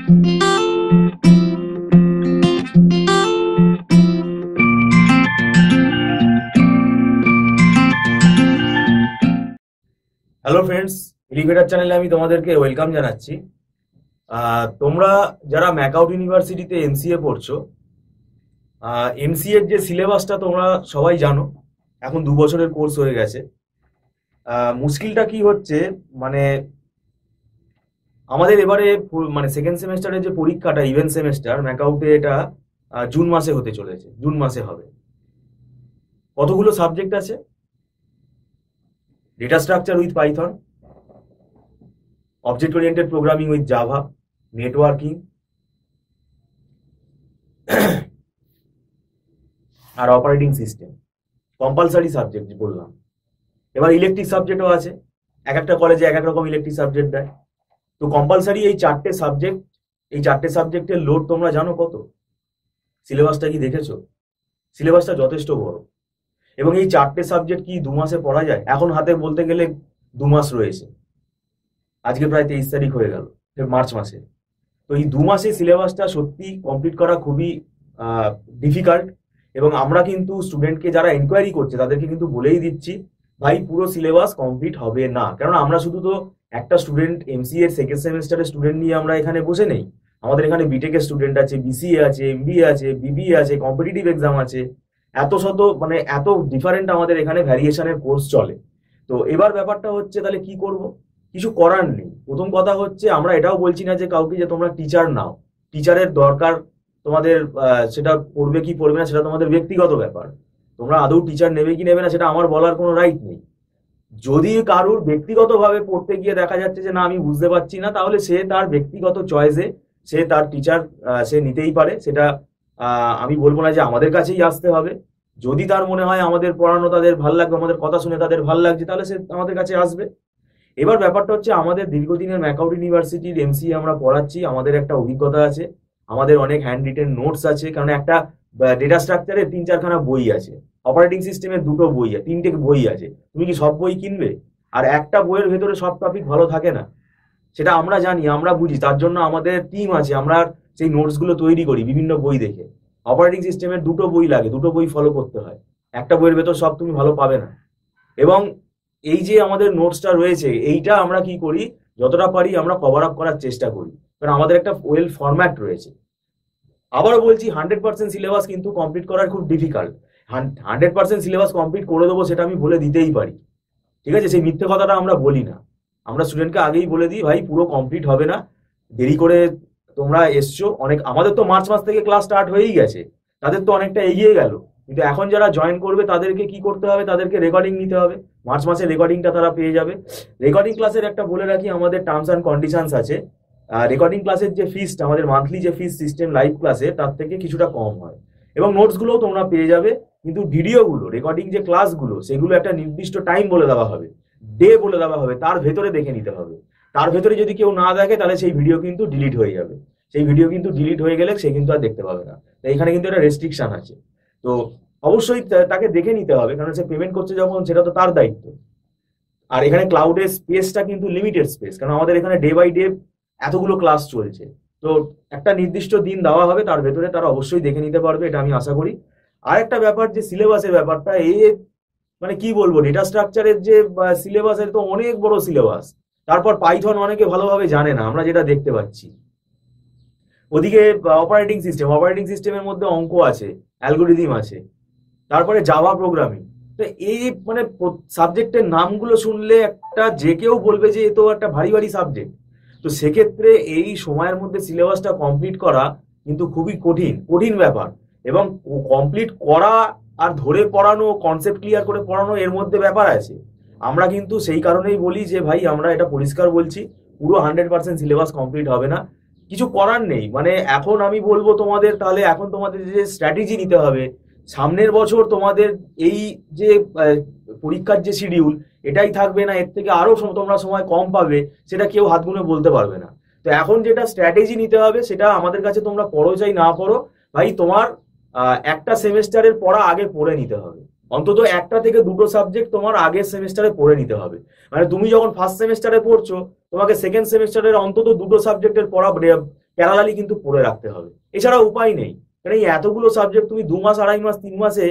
Hello friends, elevator চ্যানেলে আমি তোমাদেরকে ওয়েলকাম জানাচ্ছি। তোমরা যারা ম্যাকআউট ইউনিভার্সিটিতে এমসিএ পড়ছো, এমসিএর যে সিলেবাসটা তোমরা সবাই জানো, এখন 2 বছরের কোর্স হয়ে গেছে। মুশকিলটা কি হচ্ছে, মানে আমাদের এবারে মানে সেকেন্ড সেমেস্টারের যে পরীক্ষাটা ইভেন্ট সেমেস্টার ম্যাকআউটে, এটা জুন মাসে হতে চলেছে, জুন মাসে হবে। কতগুলো সাবজেক্ট আছে? Data structure with Python, object oriented programming with Java, networking আর অপারেটিং সিস্টেম। কম্পালসারি সাবজেক্ট বললাম। এবার ইলেকট্রিক সাবজেক্টও আছে, এক একটা কলেজে এক এক রকম ইলেকট্রিক সাবজেক্ট দেয়। তো কম্পালসারি এই 4টে সাবজেক্ট, এই 4টে সাবজেক্টের লোড তোমরা জানো কত? সিলেবাসটা কি দেখেছো? সিলেবাসটা যথেষ্ট বড়। এবং এই 4টে সাবজেক্ট কি 2 মাসে পড়া যায়? এখন হাতে বলতে গেলে 2 মাস রয়েছে, আজকে প্রায় 23 তারিখ হয়ে গেল মার্চ মাসে। তো এই 2 মাসে সিলেবাসটা সত্যি কমপ্লিট করা খুবই ডিফিকাল্ট। এবং আমরা কিন্তু স্টুডেন্টকে যারা এনকোয়ারি করছে তাদেরকে কিন্তু বলেই দিচ্ছি, ভাই পুরো সিলেবাস কমপ্লিট হবে না। কারণ আমরা শুধু তো একটা স্টুডেন্ট এমসিএ এর সেকেন্ড সেমেস্টারের স্টুডেন্ট নিয়ে আমরা এখানে বসে নেই। আমাদের এখানে বিটেক এর স্টুডেন্ট আছে, বিসিএ আছে, এমবিএ আছে, বিবিএ আছে, কম্পিটিটিভ এক্সাম আছে, মানে এত ডিফারেন্ট আমাদের এখানে ভ্যারিয়েশনের কোর্স চলে। তো এবার ব্যাপারটা হচ্ছে, তাহলে কি করব? কিছু করার নেই। প্রথম কথা হচ্ছে, আমরা এটাও বলছি না যে কাউকে যে তোমরা টিচার নাও, টিচারের দরকার তোমাদের, সেটা পড়বে কি পড়বে না সেটা তোমাদের ব্যক্তিগত ব্যাপার। তোমরা আদৌ টিচার নেবে কি নেবে না সেটা আমার বলার কোনো রাইট নেই। যদি কারুর ব্যক্তিগতভাবে পড়তে গিয়ে দেখা যাচ্ছে যে না আমি বুঝতে পারছি না, তাহলে সে তার ব্যক্তিগত চয়েসে সে তার টিচার সে নিতেই পারে। সেটা আমি বলবো না যে আমাদের কাছেই আসতে হবে। যদি তার মনে হয় আমাদের পড়ানো তাদের ভাল লাগবে, আমাদের কথা শুনে তাদের ভাল লাগছে, তাহলে সে আমাদের কাছে আসবে। এবার ব্যাপারটা হচ্ছে, আমাদের দীর্ঘদিনের ম্যাকআউট ইউনিভার্সিটির এমসিএ আমরা পড়াচ্ছি, আমাদের একটা অভিজ্ঞতা আছে, আমাদের অনেক হ্যান্ড রিটেন নোটস আছে। কারণ একটা ডেটা স্ট্রাকচারে 3-4খানা বই আছে, অপারেটিং সিস্টেমের 2টো বই, 3টে বই আছে। তুমি কি সব বই কিনবে? আর একটা বইয়ের ভেতরে সব টপিক ভালো থাকে না, সেটা আমরা জানি, আমরা বুঝি। তার জন্য আমাদের টিম আছে, আমরা সেই নোটস গুলো তৈরি করি বিভিন্ন বই দেখে। অপারেটিং সিস্টেমের 2টো বই লাগে, 2টো বই ফলো করতে হয়। একটা বইয়ের ভেতর সব তুমি ভালো পাবে না। এবং এই যে আমাদের নোটসটা রয়েছে, এইটা আমরা কি করি, যতটা পারি আমরা কভার আপ করার চেষ্টা করি, কারণ আমাদের একটা ওয়েল ফরম্যাট রয়েছে। আবারও বলছি, 100% সিলেবাস কিন্তু কমপ্লিট করার খুব ডিফিকাল্ট। 100% সিলেবাস কমপ্লিট করে দেবো সেটা আমি বলে দিতেই পারি, ঠিক আছে? সেই মিথ্যে কথাটা আমরা বলি না। আমরা স্টুডেন্টকে আগেই বলে দিই, ভাই পুরো কমপ্লিট হবে না, দেরি করে তোমরা এসছো অনেক। আমাদের তো মার্চ মাস থেকে ক্লাস স্টার্ট হয়েই গেছে, তাদের তো অনেকটা এগিয়ে গেল। কিন্তু এখন যারা জয়েন করবে তাদেরকে কি করতে হবে, তাদেরকে রেকর্ডিং নিতে হবে। মার্চ মাসে রেকর্ডিংটা তারা পেয়ে যাবে। রেকর্ডিং ক্লাসের একটা বলে রাখি, আমাদের টার্মস অ্যান্ড কন্ডিশনস আছে। রেকর্ডিং ক্লাসের যে ফিসটা, আমাদের মান্থলি যে ফিস সিস্টেম লাইভ ক্লাসে, তার থেকে কিছুটা কম হয়। এবং নোটসগুলোও তোমরা পেয়ে যাবে। কিন্তু ভিডিওগুলো, রেকর্ডিং যে ক্লাসগুলো, সেগুলো একটা নির্দিষ্ট টাইম বলে দেওয়া হবে, ডে বলে দেওয়া হবে, তার ভেতরে দেখে নিতে হবে। তার ভেতরে যদি কেউ না দেখে, তাহলে সেই ভিডিও কিন্তু ডিলিট হয়ে যাবে। সেই ভিডিও কিন্তু ডিলিট হয়ে গেলে সে কিন্তু আর দেখতে পাবে না। তাই এখানে কিন্তু একটা রেস্ট্রিকশন আছে। তো অবশ্যই তাকে দেখে নিতে হবে, কারণ সে পেমেন্ট করছে যখন, সেটা তো তার দায়িত্ব। আর এখানে ক্লাউডের স্পেসটা কিন্তু লিমিটেড স্পেস, কারণ আমাদের এখানে ডে বাই ডে এতগুলো ক্লাস চলছে। তো একটা নির্দিষ্ট দিন দেওয়া হবে, তার ভেতরে তারা অবশ্যই দেখে নিতে পারবে, এটা আমি আশা করি। আর একটা ব্যাপার, যে সিলেবাসের ব্যাপারটা, মানে কি বলবো, ডেটা স্ট্রাকচারের যে সিলেবাসের তো অনেক বড় সিলেবাস। তারপর পাইথন অনেকে ভালোভাবে জানে না, আমরা যেটা দেখতে পাচ্ছি। ওদিকে অপারেটিং সিস্টেমের মধ্যে অঙ্ক আছে, অ্যালগোরিদম আছে, তারপরে জাভা প্রোগ্রামিং। তো এই মানে সাবজেক্টের নামগুলো শুনলে একটা যে কেউ বলবে যে এ তো একটা ভারী ভারী সাবজেক্ট। তো সেক্ষেত্রে এই সময়ের মধ্যে সিলেবাসটা কমপ্লিট করা কিন্তু খুবই কঠিন ব্যাপার। এবং কমপ্লিট করা আর ধরে পড়ানো, কনসেপ্ট ক্লিয়ার করে পড়ানো, এর মধ্যে ব্যাপার আছে। আমরা কিন্তু সেই কারণেই বলি যে ভাই, আমরা এটা পরিষ্কার বলছি, পুরো 100% সিলেবাস কমপ্লিট হবে না। কিছু করার নেই। মানে এখন আমি বলবো তোমাদের, তাহলে এখন তোমাদের যে স্ট্র্যাটেজি নিতে হবে, সামনের বছর তোমাদের এই যে পরীক্ষার যে শিডিউল, এটাই থাকবে না, এর থেকে আরো তোমরা সময় কম পাবে, সেটা কেউ হাত গুনে বলতে পারবে না। তো এখন যেটা স্ট্র্যাটেজি নিতে হবে, সেটা আমাদের কাছে তোমরা পড়ো চাই না পড়ো, ভাই তোমার একটা সেমেস্টারের পড়া আগে পড়ে নিতে হবে। অন্তত একটা থেকে দুটো সাবজেক্ট তোমার আগের সেমেস্টারে পড়ে নিতে হবে। মানে তুমি যখন ফার্স্ট সেমেস্টারে পড়ছো, তোমাকে সেকেন্ড সেমেস্টারের অন্তত দুটো সাবজেক্টের পড়া প্যারালালি কিন্তু পড়ে রাখতে হবে, এছাড়া উপায় নেই। কারণ এই এতগুলো সাবজেক্ট তুমি 2 মাস, 2.5 মাস, 3 মাসে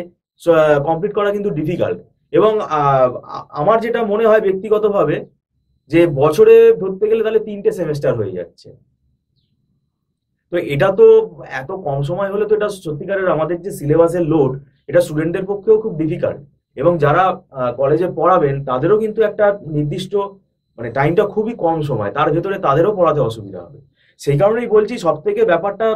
কমপ্লিট করা কিন্তু ডিফিকাল্ট। এবং আমার যেটা মনে হয় ব্যক্তিগতভাবে, যে বছরে ধরতে গেলে তাহলে 3টে সেমেস্টার হয়ে যাচ্ছে। তো এটা তো এত কম সময় হলে তো এটা সত্যিকারের আমাদের যে সিলেবাসের লোড, এটা স্টুডেন্টদের পক্ষেও খুব ডিফিকাল্ট। এবং যারা কলেজে পড়াবেন তাদেরও কিন্তু একটা নির্দিষ্ট মানে টাইমটা খুবই কম সময়, তার ভেতরে তাদেরও পড়াতে অসুবিধা হবে। সেই কারণেই বলছি সব থেকে ব্যাপারটা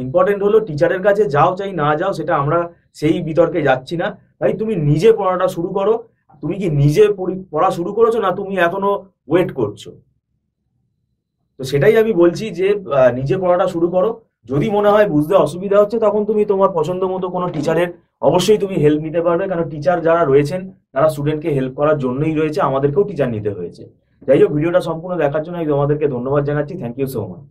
ইম্পর্টেন্ট হলো টিচারের কাছে যাও চাই না যাও, সেটা আমরা সেই বিতর্কে যাচ্ছি না। তাই তুমি নিজে পড়াটা শুরু করো। তুমি কি নিজে পড়া শুরু করেছো, না তুমি এখনো ওয়েট করছো? তো সেটাই আমি বলছি যে নিজে পড়াটা শুরু করো। যদি মনে হয় বুঝতে অসুবিধা হচ্ছে, তখন তুমি তোমার পছন্দ মতো কোনো টিচারের অবশ্যই তুমি হেল্প নিতে পারবে, কারণ টিচার যারা রয়েছেন তারা স্টুডেন্টকে হেল্প করার জন্যই রয়েছে, আমাদেরকেও টিচার নিতে হয়েছে। যাই হোক, ভিডিওটা সম্পূর্ণ দেখার জন্য আমি তোমাদেরকে ধন্যবাদ জানাচ্ছি। Thank you so much.